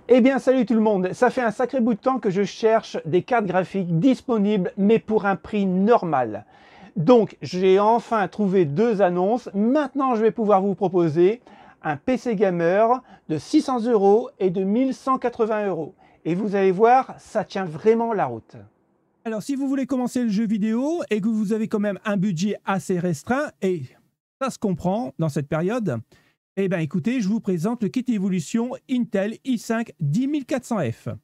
Eh bien salut tout le monde, ça fait un sacré bout de temps que je cherche des cartes graphiques disponibles mais pour un prix normal. Donc j'ai enfin trouvé deux annonces, maintenant je vais pouvoir vous proposer un PC gamer de 600 € et de 1180 €. Et vous allez voir, ça tient vraiment la route. Alors, si vous voulez commencer le jeu vidéo et que vous avez quand même un budget assez restreint, et ça se comprend dans cette période, eh bien écoutez, je vous présente le kit évolution Intel i5 10400F.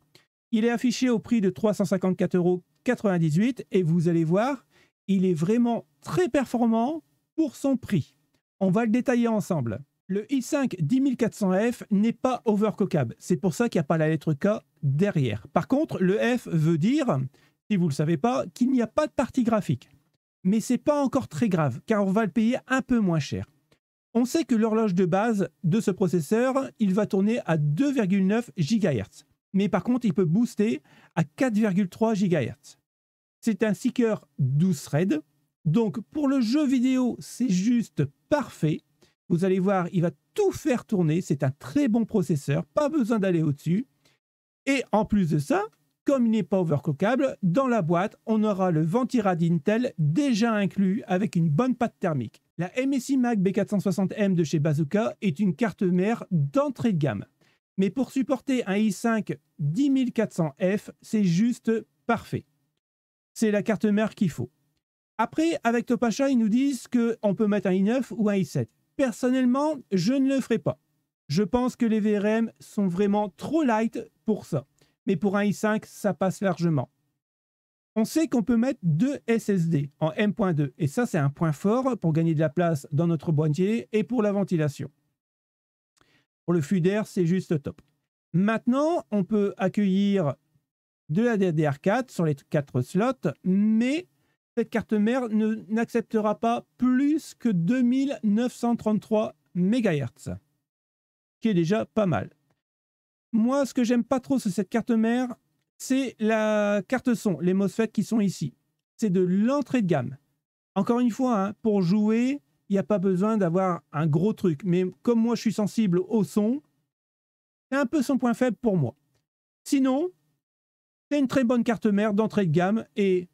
Il est affiché au prix de 354,98 € et vous allez voir, il est vraiment très performant pour son prix. On va le détailler ensemble. Le i5 10400F n'est pas overclockable, c'est pour ça qu'il n'y a pas la lettre K derrière. Par contre, le F veut dire, si vous ne le savez pas, qu'il n'y a pas de partie graphique. Mais ce n'est pas encore très grave, car on va le payer un peu moins cher. On sait que l'horloge de base de ce processeur, il va tourner à 2,9 GHz. Mais par contre, il peut booster à 4,3 GHz. C'est un seeker 12 threads. Donc, pour le jeu vidéo, c'est juste parfait. Vous allez voir, il va tout faire tourner. C'est un très bon processeur. Pas besoin d'aller au-dessus. Et en plus de ça, comme il n'est pas overclockable, dans la boîte, on aura le Ventirad Intel déjà inclus avec une bonne patte thermique. La MSI Mag B460M de chez Bazooka est une carte mère d'entrée de gamme. Mais pour supporter un i5 10400F, c'est juste parfait. C'est la carte mère qu'il faut. Après, avec Topacha, ils nous disent qu'on peut mettre un i9 ou un i7. Personnellement, je ne le ferai pas. Je pense que les VRM sont vraiment trop light pour ça. Mais pour un i5, ça passe largement. On sait qu'on peut mettre deux SSD en M.2 et ça, c'est un point fort pour gagner de la place dans notre boîtier et pour la ventilation. Pour le flux d'air, c'est juste top. Maintenant, on peut accueillir de la DDR4 sur les 4 slots, mais cette carte mère n'acceptera pas plus que 2933 MHz, qui est déjà pas mal. Moi, ce que j'aime pas trop sur cette carte mère, c'est la carte son, les MOSFET qui sont ici. C'est de l'entrée de gamme. Encore une fois, hein, pour jouer, il n'y a pas besoin d'avoir un gros truc. Mais comme moi, je suis sensible au son, c'est un peu son point faible pour moi. Sinon, c'est une très bonne carte mère d'entrée de gamme. Et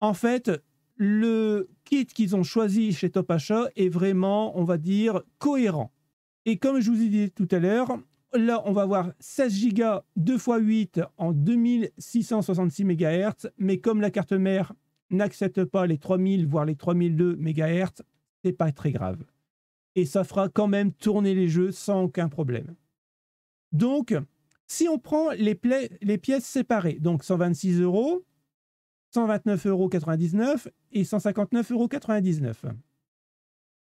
en fait, le kit qu'ils ont choisi chez Topacha est vraiment, on va dire, cohérent. Et comme je vous ai dit tout à l'heure, là, on va avoir 16 Go 2x8 en 2666 MHz, mais comme la carte mère n'accepte pas les 3000, voire les 3002 MHz, c'est pas très grave. Et ça fera quand même tourner les jeux sans aucun problème. Donc, si on prend les pièces séparées, donc 126 €, 129,99 € et 159,99 €.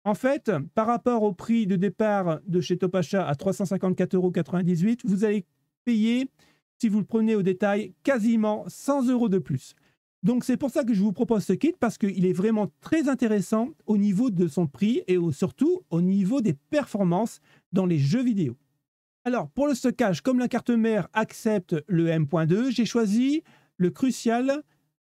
En fait, par rapport au prix de départ de chez Topacha à 354,98 €, vous allez payer, si vous le prenez au détail, quasiment 100 € de plus. Donc c'est pour ça que je vous propose ce kit, parce qu'il est vraiment très intéressant au niveau de son prix et surtout au niveau des performances dans les jeux vidéo. Alors pour le stockage, comme la carte mère accepte le M.2, j'ai choisi le Crucial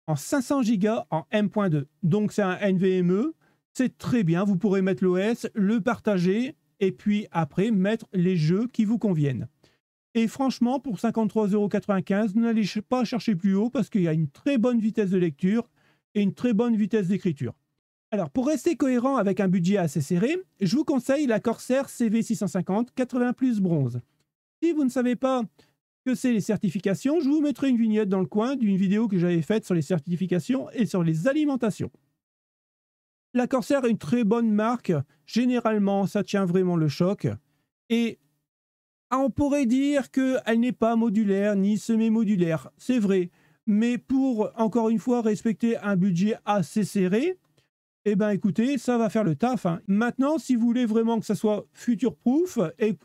en 500 Go en M.2. Donc c'est un NVMe. C'est très bien, vous pourrez mettre l'OS, le partager et puis après mettre les jeux qui vous conviennent. Et franchement, pour 53,95 €, n'allez pas chercher plus haut parce qu'il y a une très bonne vitesse de lecture et une très bonne vitesse d'écriture. Alors, pour rester cohérent avec un budget assez serré, je vous conseille la Corsair CV650 80+ bronze. Si vous ne savez pas que c'est les certifications, je vous mettrai une vignette dans le coin d'une vidéo que j'avais faite sur les certifications et sur les alimentations. La Corsair est une très bonne marque. Généralement, ça tient vraiment le choc. Et on pourrait dire qu'elle n'est pas modulaire ni semi-modulaire. C'est vrai. Mais pour, encore une fois, respecter un budget assez serré, eh bien, écoutez, ça va faire le taf, hein. Maintenant, si vous voulez vraiment que ça soit future-proof et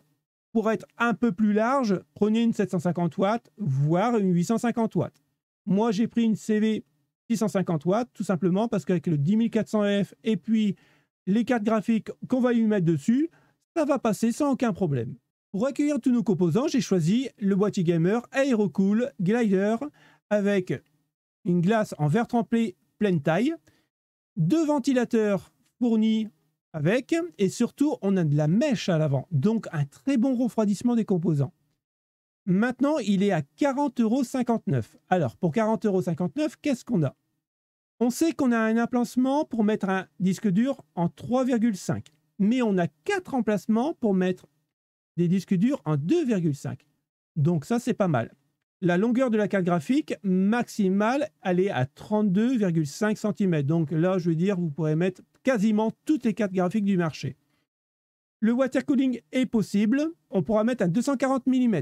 pour être un peu plus large, prenez une 750 watts, voire une 850 watts. Moi, j'ai pris une CV 650 watts, tout simplement parce qu'avec le 10400F et puis les cartes graphiques qu'on va lui mettre dessus, ça va passer sans aucun problème. Pour accueillir tous nos composants, j'ai choisi le boîtier gamer Aerocool Glider avec une glace en verre trempé pleine taille, deux ventilateurs fournis avec, et surtout, on a de la mèche à l'avant, donc un très bon refroidissement des composants. Maintenant, il est à 40,59 €. Alors, pour 40,59 €, qu'est-ce qu'on a? On sait qu'on a un emplacement pour mettre un disque dur en 3,5. Mais on a 4 emplacements pour mettre des disques durs en 2,5. Donc ça, c'est pas mal. La longueur de la carte graphique maximale, elle est à 32,5 cm. Donc là, je veux dire, vous pourrez mettre quasiment toutes les cartes graphiques du marché. Le water cooling est possible. On pourra mettre un 240 mm.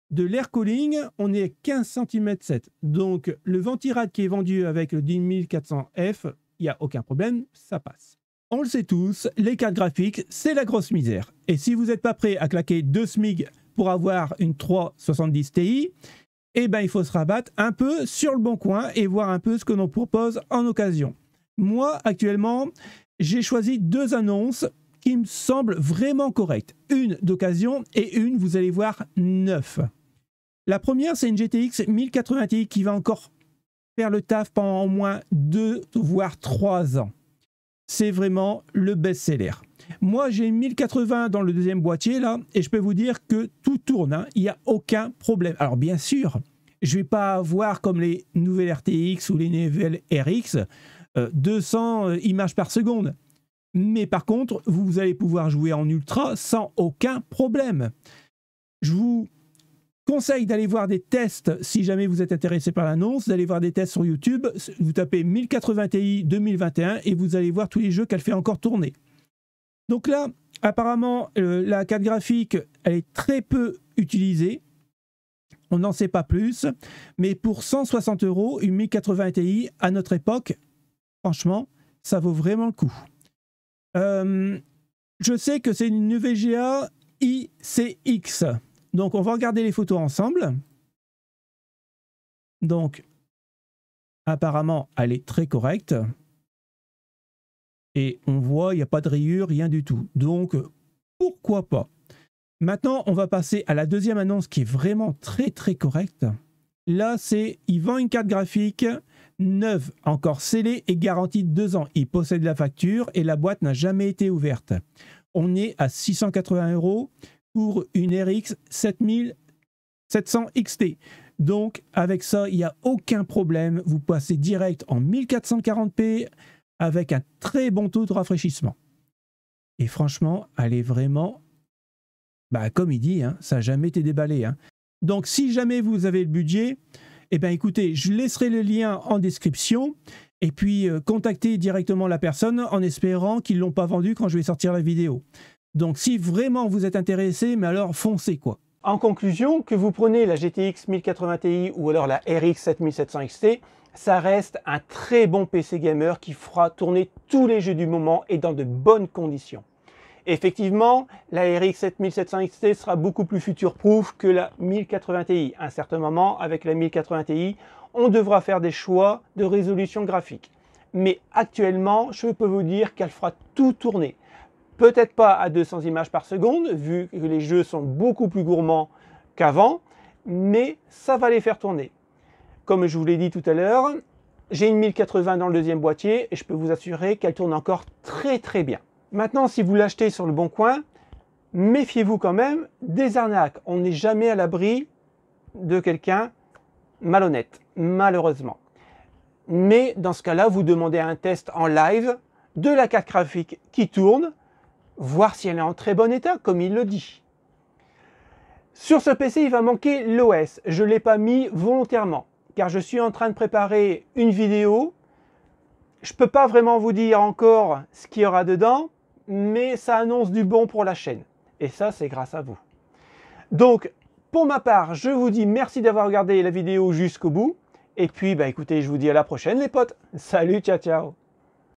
De l'air cooling, on est 15 cm 7. Donc le Ventirad qui est vendu avec le 10400F, il n'y a aucun problème, ça passe. On le sait tous, les cartes graphiques, c'est la grosse misère. Et si vous n'êtes pas prêt à claquer 2 SMIG pour avoir une 370 Ti, eh ben, il faut se rabattre un peu sur le bon coin et voir un peu ce que l'on propose en occasion. Moi, actuellement, j'ai choisi 2 annonces qui me semblent vraiment correctes. Une d'occasion et une, vous allez voir, neuf. La première, c'est une GTX 1080 Ti qui va encore faire le taf pendant au moins 2 voire 3 ans. C'est vraiment le best-seller. Moi, j'ai une 1080 dans le deuxième boîtier, là, et je peux vous dire que tout tourne, hein, il n'y a aucun problème. Alors, bien sûr, je ne vais pas avoir comme les nouvelles RTX ou les nouvelles RX 200 images par seconde. Mais par contre, vous allez pouvoir jouer en ultra sans aucun problème. Je vous conseille d'aller voir des tests, si jamais vous êtes intéressé par l'annonce, d'aller voir des tests sur YouTube. Vous tapez 1080 Ti 2021 et vous allez voir tous les jeux qu'elle fait encore tourner. Donc là, apparemment, la carte graphique, elle est très peu utilisée. On n'en sait pas plus. Mais pour 160 €, une 1080 Ti, à notre époque, franchement, ça vaut vraiment le coup. Je sais que c'est une VGA ICX. Donc, on va regarder les photos ensemble. Donc, apparemment, elle est très correcte. Et on voit, il n'y a pas de rayures, rien du tout. Donc, pourquoi pas? Maintenant, on va passer à la deuxième annonce qui est vraiment très, très correcte. Là, c'est, il vend une carte graphique neuve, encore scellée et garantie de 2 ans. Il possède la facture et la boîte n'a jamais été ouverte. On est à 680 € pour une RX 7700 XT. Donc, avec ça, il n'y a aucun problème. Vous passez direct en 1440p avec un très bon taux de rafraîchissement. Et franchement, elle est vraiment, comme il dit, hein, ça n'a jamais été déballé. Hein. Donc, si jamais vous avez le budget, eh bien, écoutez, je laisserai le lien en description. Et puis, contactez directement la personne en espérant qu'ils ne l'ont pas vendu quand je vais sortir la vidéo. Donc, si vraiment vous êtes intéressé, mais alors foncez, quoi. En conclusion, que vous preniez la GTX 1080 Ti ou alors la RX 7700 XT, ça reste un très bon PC gamer qui fera tourner tous les jeux du moment et dans de bonnes conditions. Effectivement, la RX 7700 XT sera beaucoup plus future-proof que la 1080 Ti. À un certain moment, avec la 1080 Ti, on devra faire des choix de résolution graphique. Mais actuellement, je peux vous dire qu'elle fera tout tourner. Peut-être pas à 200 images par seconde, vu que les jeux sont beaucoup plus gourmands qu'avant, mais ça va les faire tourner. Comme je vous l'ai dit tout à l'heure, j'ai une 1080 dans le deuxième boîtier et je peux vous assurer qu'elle tourne encore très très bien. Maintenant, si vous l'achetez sur le bon coin, méfiez-vous quand même des arnaques. On n'est jamais à l'abri de quelqu'un malhonnête, malheureusement. Mais dans ce cas-là, vous demandez un test en live de la carte graphique qui tourne, voir si elle est en très bon état, comme il le dit. Sur ce PC, il va manquer l'OS. Je ne l'ai pas mis volontairement, car je suis en train de préparer une vidéo. Je ne peux pas vraiment vous dire encore ce qu'il y aura dedans, mais ça annonce du bon pour la chaîne. Et ça, c'est grâce à vous. Donc, pour ma part, je vous dis merci d'avoir regardé la vidéo jusqu'au bout. Et puis, écoutez, je vous dis à la prochaine les potes. Salut, ciao, ciao.